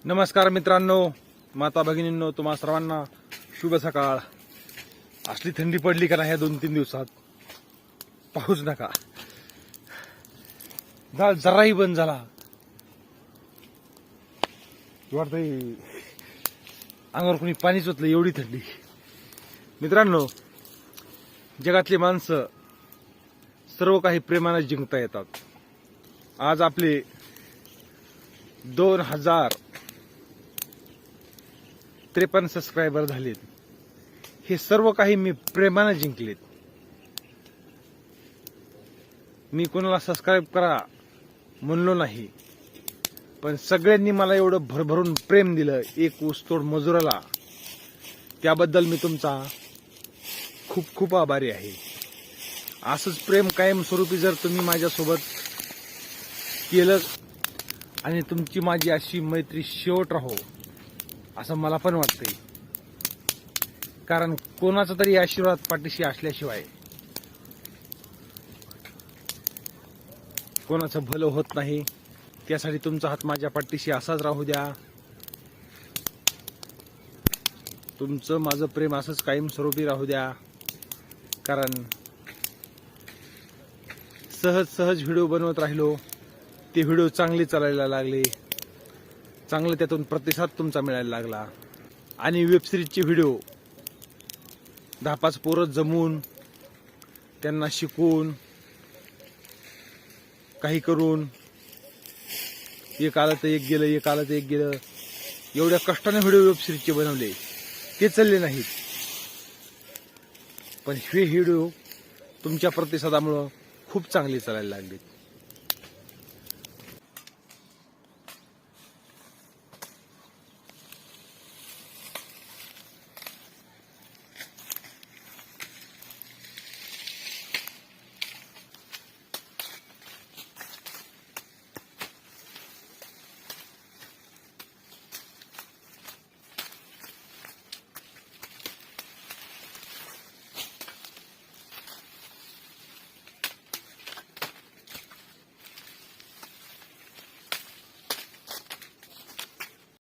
नमस्कार मित्रांनो, माता भगिनींनो, तुम्हा सर्वांना शुभ सकाळ। असली थंडी पडली का नाही या 2-3 दिवसात, पाऊस नका जराही बंद झाला वाटतंय अंगावर कोणी पाणीच ओतलं, एवढी थंडी। मित्रांनो, जगातली माणसं सर्व काही प्रेमाने जिंकता येतात। आज आपले 2053 सबस्क्रायबर झालेत। हे सर्व काही मी प्रेमाने जिंकलेत। मी कोणाला सबस्क्राइब करा म्हणलो नाही, पण सगळ्यांनी मला एवढं भरभरून प्रेम दिलं एक ऊसतोड मजुराला, त्याबद्दल मी तुमचा खूप खूप आभारी आहे। असंच प्रेम कायमस्वरूपी जर तुम्ही माझ्यासोबत केलं आणि तुमची माझी अशी मैत्री शेवट राहो असं मला पण वाटतंय। कारण कोणाचा तरी आशीर्वाद पाठीशी असल्याशिवाय कोणाचं भलं होत नाही। त्यासाठी तुमचा हात माझ्या पाठीशी असाच राहू द्या। तुमचं माझं प्रेम असंच कायमस्वरूपी राहू द्या। कारण सहज व्हिडिओ बनवत राहिलो, ते व्हिडिओ चांगले चालायला लागले, चांगलं त्यातून प्रतिसाद तुमचा मिळायला लागला। आणि वेबसिरीजचे व्हिडिओ 10-5 पोरं जमून त्यांना शिकवून काही करून, एक आलं तर एक गेलं, एक आलं तर एक गेलं, एवढ्या कष्टाने व्हिडिओ वेबसिरीजचे बनवले, ते चालले नाहीत। पण हे व्हिडिओ तुमच्या प्रतिसादामुळे खूप चांगले चालायला लागले।